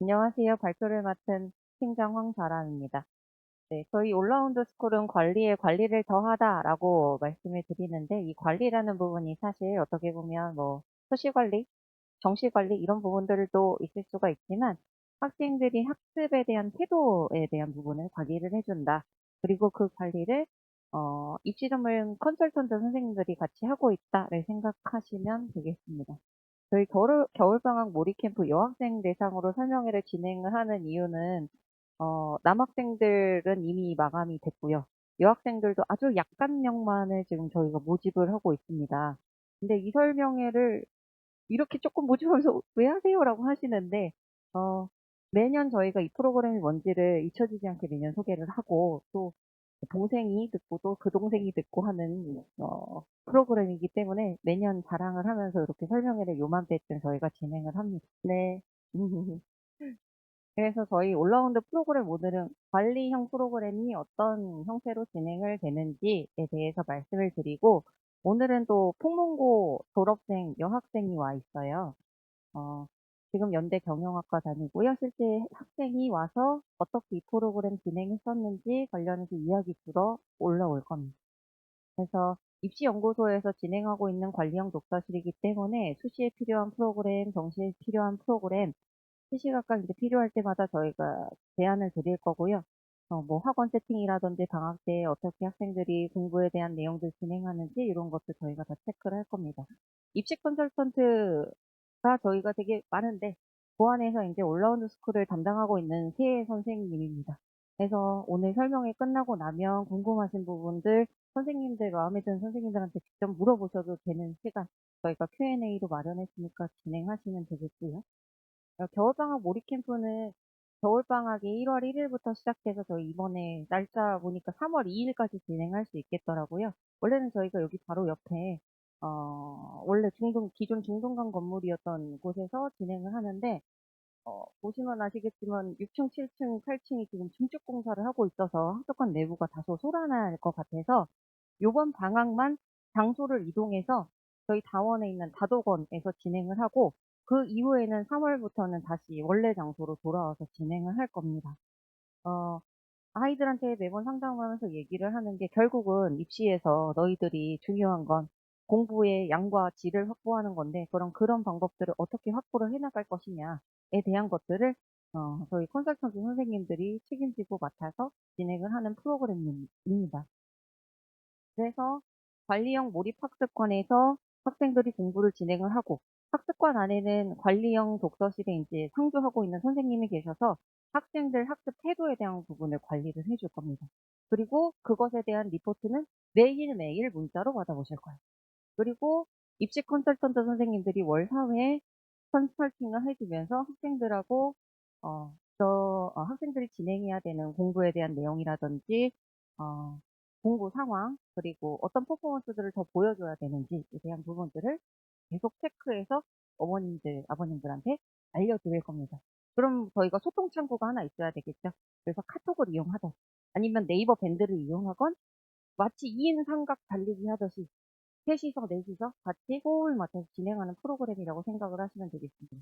안녕하세요. 발표를 맡은 팀장 황자람입니다. 네, 저희 올라운드 스쿨은 관리에 관리를 더하다라고 말씀을 드리는데 이 관리라는 부분이 사실 어떻게 보면 뭐 수시 관리, 정시 관리 이런 부분들도 있을 수가 있지만 학생들이 학습에 대한 태도에 대한 부분을 관리를 해준다. 그리고 그 관리를 입시 전문 컨설턴트 선생님들이 같이 하고 있다를 생각하시면 되겠습니다. 저희 겨울방학 몰입캠프 여학생 대상으로 설명회를 진행을 하는 이유는, 남학생들은 이미 마감이 됐고요. 여학생들도 아주 약간령만을 지금 저희가 모집을 하고 있습니다. 근데 이 설명회를 이렇게 조금 모집하면서 왜 하세요? 라고 하시는데, 어, 매년 저희가 이 프로그램이 뭔지를 잊혀지지 않게 매년 소개를 하고, 또 동생이 듣고 또 그 동생이 듣고 하는, 프로그램이기 때문에 매년 자랑을 하면서 이렇게 설명회를 요맘때쯤 저희가 진행을 합니다. 네. 그래서 저희 올라운드 프로그램 오늘은 관리형 프로그램이 어떤 형태로 진행을 되는지에 대해서 말씀을 드리고, 오늘은 또 풍문고 졸업생 여학생이 와 있어요. 어, 지금 연대 경영학과 다니고요. 실제 학생이 와서 어떻게 이 프로그램 진행했었는지 관련해서 이야기 들어 올라올 겁니다. 그래서 입시연구소에서 진행하고 있는 관리형 독서실이기 때문에 수시에 필요한 프로그램, 정시에 필요한 프로그램, 시시각각 이제 필요할 때마다 저희가 제안을 드릴 거고요. 뭐 학원 세팅이라든지 방학 때 어떻게 학생들이 공부에 대한 내용들 진행하는지 이런 것도 저희가 다 체크를 할 겁니다. 입시 컨설턴트가 저희가 되게 많은데 그 안에서 이제 올라운드 스쿨을 담당하고 있는 세 선생님입니다. 그래서 오늘 설명이 끝나고 나면 궁금하신 부분들 선생님들 마음에 드는 선생님들한테 직접 물어보셔도 되는 시간 저희가 Q&A로 마련했으니까 진행하시면 되겠고요. 겨울방학 몰입캠프는 겨울방학이 1월 1일부터 시작해서 저희 이번에 날짜 보니까 3월 2일까지 진행할 수 있겠더라고요. 원래는 저희가 여기 바로 옆에, 원래 기존 중동강 건물이었던 곳에서 진행을 하는데, 보시면 아시겠지만 6층, 7층, 8층이 지금 증축 공사를 하고 있어서 학습관 내부가 다소 소란할 것 같아서 요번 방학만 장소를 이동해서 저희 다원에 있는 다도건에서 진행을 하고 그 이후에는 3월부터는 다시 원래 장소로 돌아와서 진행을 할 겁니다. 어, 아이들한테 매번 상담을 하면서 얘기를 하는 게 결국은 입시에서 너희들이 중요한 건 공부의 양과 질을 확보하는 건데 그런 방법들을 어떻게 확보를 해나갈 것이냐에 대한 것들을 저희 컨설턴트 선생님들이 책임지고 맡아서 진행을 하는 프로그램입니다. 그래서 관리형 몰입학습관에서 학생들이 공부를 진행을 하고 학습관 안에는 관리형 독서실에 이제 상주하고 있는 선생님이 계셔서 학생들 학습 태도에 대한 부분을 관리를 해줄 겁니다. 그리고 그것에 대한 리포트는 매일매일 문자로 받아보실 거예요. 그리고 입시 컨설턴트 선생님들이 월 4회 컨설팅을 해주면서 학생들하고 학생들이 진행해야 되는 공부에 대한 내용이라든지 어, 공부 상황 그리고 어떤 퍼포먼스들을 더 보여줘야 되는지에 대한 부분들을 계속 체크해서 어머님들, 아버님들한테 알려드릴 겁니다. 그럼 저희가 소통 창구가 하나 있어야 되겠죠. 그래서 카톡을 이용하던 아니면 네이버 밴드를 이용하건 마치 2인 삼각 달리기 하듯이 셋이서 넷이서 같이 호흡을 맞춰서 진행하는 프로그램이라고 생각을 하시면 되겠습니다.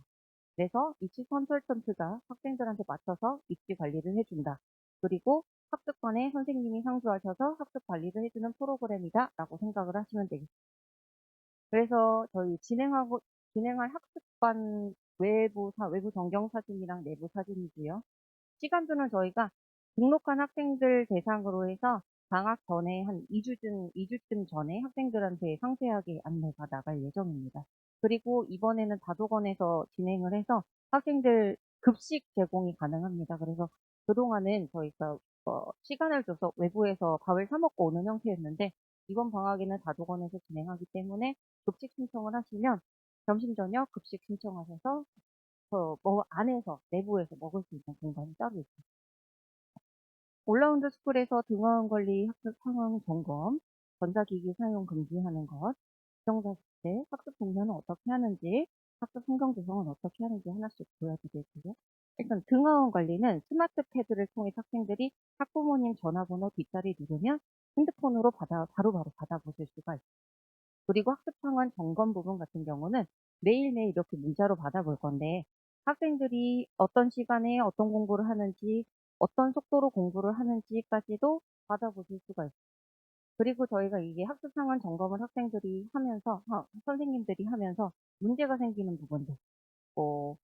그래서 입시 컨설턴트가 학생들한테 맞춰서 입시 관리를 해준다. 그리고 학습관에 선생님이 상주하셔서 학습 관리를 해주는 프로그램이다 라고 생각을 하시면 되겠습니다. 그래서 저희 진행할 학습관 외부 전경 사진이랑 내부 사진이고요. 시간표는 저희가 등록한 학생들 대상으로 해서 방학 전에 한 2주쯤 전에 학생들한테 상세하게 안내가 나갈 예정입니다. 그리고 이번에는 다도건에서 진행을 해서 학생들 급식 제공이 가능합니다. 그래서 그동안은 저희가 시간을 줘서 외부에서 밥을 사 먹고 오는 형태였는데 이번 방학에는 다도건에서 진행하기 때문에 급식 신청을 하시면 점심 저녁 급식 신청하셔서 안에서 내부에서 먹을 수 있는 공간이 따로 있어요. 올라운드 스쿨에서 등하원 관리 학습 상황 점검, 전자기기 사용 금지하는 것, 부정자 때 학습 동료는 어떻게 하는지, 학습 환경 조성은 어떻게 하는지 하나씩 보여드릴게요. 일단 등하원 관리는 스마트 패드를 통해 학생들이 학부모님 전화번호 뒷자리 누르면 핸드폰으로 바로바로 받아보실 수가 있어요. 그리고 학습 상황 점검 부분 같은 경우는 매일매일 이렇게 문자로 받아볼 건데 학생들이 어떤 시간에 어떤 공부를 하는지, 어떤 속도로 공부를 하는지까지도 받아보실 수가 있어요. 그리고 저희가 이게 학습 상황 점검을 학생들이 하면서, 선생님들이 하면서 문제가 생기는 부분들, 뭐,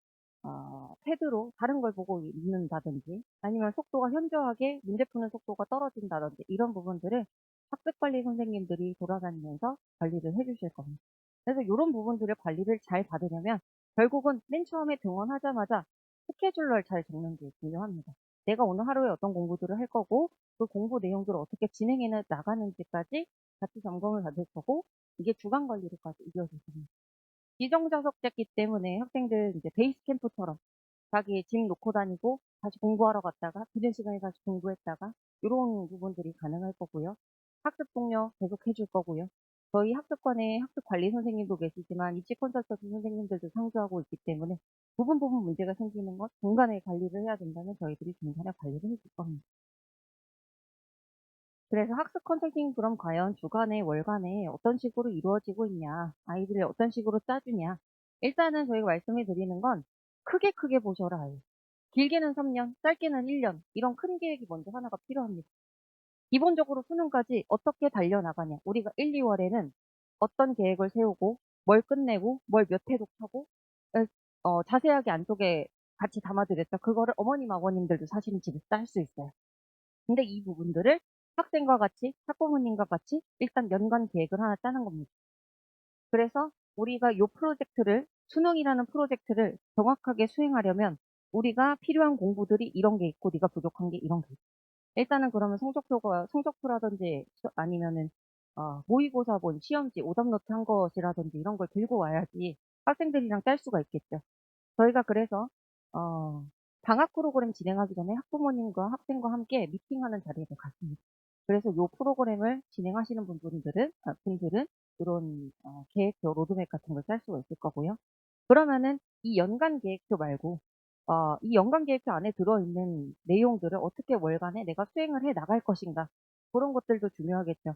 패드로 다른 걸 보고 읽는다든지, 아니면 속도가 현저하게 문제 푸는 속도가 떨어진다든지, 이런 부분들을 학습관리 선생님들이 돌아다니면서 관리를 해주실 겁니다. 그래서 이런 부분들을 관리를 잘 받으려면 결국은 맨 처음에 등원하자마자 스케줄러를 잘 적는 게 중요합니다. 내가 오늘 하루에 어떤 공부들을 할 거고, 그 공부 내용들을 어떻게 진행해 나가는지까지 같이 점검을 받을 거고, 이게 주간 관리로까지 이어질 겁니다. 비정자석제기 때문에 학생들 이제 베이스 캠프처럼 자기 짐 놓고 다니고 다시 공부하러 갔다가 비는 시간에 다시 공부했다가 이런 부분들이 가능할 거고요. 학습 동료 계속 해줄 거고요. 저희 학습관에 학습 관리 선생님도 계시지만 입시 컨설턴트 선생님들도 상주하고 있기 때문에 부분 문제가 생기는 것 중간에 관리를 해야 된다면 저희들이 중간에 관리를 해줄 겁니다. 그래서 학습 컨설팅 그럼 과연 주간에 월간에 어떤 식으로 이루어지고 있냐, 아이들을 어떤 식으로 짜주냐. 일단은 저희가 말씀해 드리는 건 크게 보셔라. 길게는 3년, 짧게는 1년 이런 큰 계획이 먼저 하나가 필요합니다. 기본적으로 수능까지 어떻게 달려나가냐. 우리가 1, 2월에는 어떤 계획을 세우고 뭘 끝내고 뭘 몇 회 독하고 자세하게 안쪽에 같이 담아드렸죠. 그거를 어머님 아버님들도 사실은 집에서 짤 수 있어요. 근데 이 부분들을 학생과 같이, 학부모님과 같이 일단 연간 계획을 하나 짜는 겁니다. 그래서 우리가 요 프로젝트를, 수능이라는 프로젝트를 정확하게 수행하려면 우리가 필요한 공부들이 이런 게 있고 네가 부족한 게 이런 게 있고. 일단은 그러면 성적표라든지 아니면은 모의고사 시험지 오답노트 한 것이라든지 이런 걸 들고 와야지 학생들이랑 짤 수가 있겠죠. 저희가 그래서 어, 방학 프로그램 진행하기 전에 학부모님과 학생과 함께 미팅하는 자리를 갖습니다. 그래서 이 프로그램을 진행하시는 분들은 이런 계획표, 로드맵 같은 걸 짤 수가 있을 거고요. 그러면은 이 연간 계획표 말고 이 연간 계획표 안에 들어있는 내용들을 어떻게 월간에 내가 수행을 해 나갈 것인가 그런 것들도 중요하겠죠.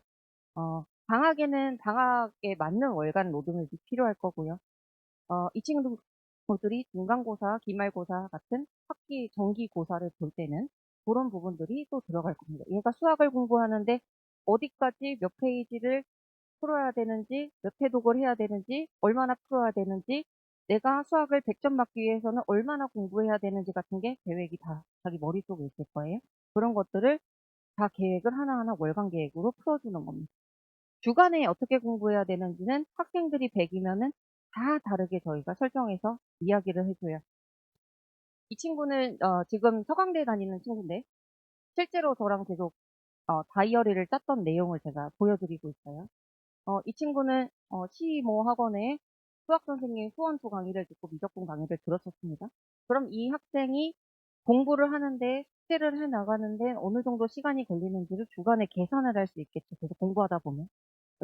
방학에는 방학에 맞는 월간 로드맵이 필요할 거고요. 이 친구들이 중간고사, 기말고사 같은 학기 정기고사를 볼 때는 그런 부분들이 또 들어갈 겁니다. 얘가 수학을 공부하는데 어디까지 몇 페이지를 풀어야 되는지, 몇 회독을 해야 되는지, 얼마나 풀어야 되는지, 내가 수학을 100점 맞기 위해서는 얼마나 공부해야 되는지 같은 게 계획이 다 자기 머릿속에 있을 거예요. 그런 것들을 다 계획을 하나하나 월간 계획으로 풀어주는 겁니다. 주간에 어떻게 공부해야 되는지는 학생들이 100이면은 다 다르게 저희가 설정해서 이야기를 해줘요. 이 친구는 지금 서강대 다니는 친구인데 실제로 저랑 계속 다이어리를 짰던 내용을 제가 보여드리고 있어요. 이 친구는 시모 학원에 수학 선생님 수원수 강의를 듣고 미적분 강의를 들었었습니다. 그럼 이 학생이 공부를 하는데 숙제를 해 나가는데 어느 정도 시간이 걸리는지를 주간에 계산을 할 수 있겠죠. 계속 공부하다 보면.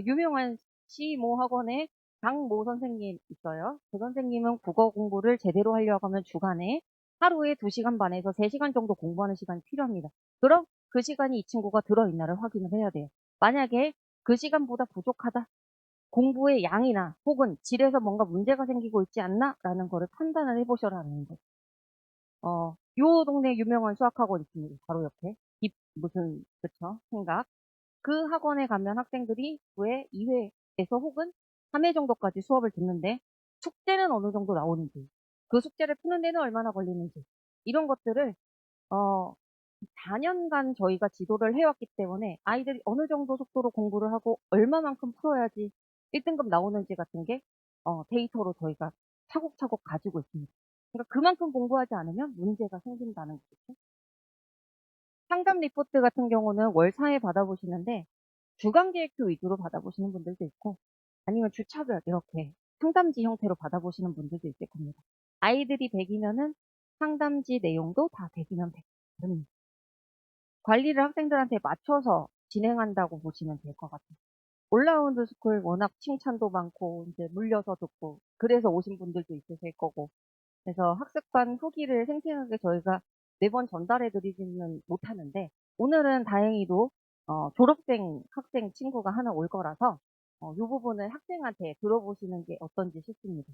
유명한 시모 학원에 장모 선생님 있어요. 그 선생님은 국어 공부를 제대로 하려고 하면 주간에 하루에 2시간 반에서 3시간 정도 공부하는 시간이 필요합니다. 그럼 그 시간이 이 친구가 들어있나를 확인을 해야 돼요. 만약에 그 시간보다 부족하다. 공부의 양이나 혹은 질에서 뭔가 문제가 생기고 있지 않나? 라는 거를 판단을 해보셔라는 거죠. 요 동네 유명한 수학학원 있습니다. 바로 옆에. 그쵸? 생각. 그 학원에 가면 학생들이 왜 2회에서 혹은 3회 정도까지 수업을 듣는데 숙제는 어느 정도 나오는지, 그 숙제를 푸는 데는 얼마나 걸리는지, 이런 것들을, 어, 4년간 저희가 지도를 해왔기 때문에 아이들이 어느 정도 속도로 공부를 하고 얼마만큼 풀어야지 1등급 나오는지 같은 게 데이터로 저희가 차곡차곡 가지고 있습니다. 그러니까 그만큼 공부하지 않으면 문제가 생긴다는 거죠. 상담 리포트 같은 경우는 월 4회 받아보시는데 주간 계획표 위주로 받아보시는 분들도 있고 아니면 주차별 이렇게 상담지 형태로 받아보시는 분들도 있을 겁니다. 아이들이 100이면은 상담지 내용도 다 100이면 100. 관리를 학생들한테 맞춰서 진행한다고 보시면 될 것 같아요. 올라운드 스쿨 워낙 칭찬도 많고 이제 물려서 듣고 그래서 오신 분들도 있으실 거고 그래서 학습관 후기를 생생하게 저희가 매번 전달해 드리지는 못하는데 오늘은 다행히도 졸업생 학생 친구가 하나 올 거라서 이 부분을 학생한테 들어보시는 게 어떤지 싶습니다.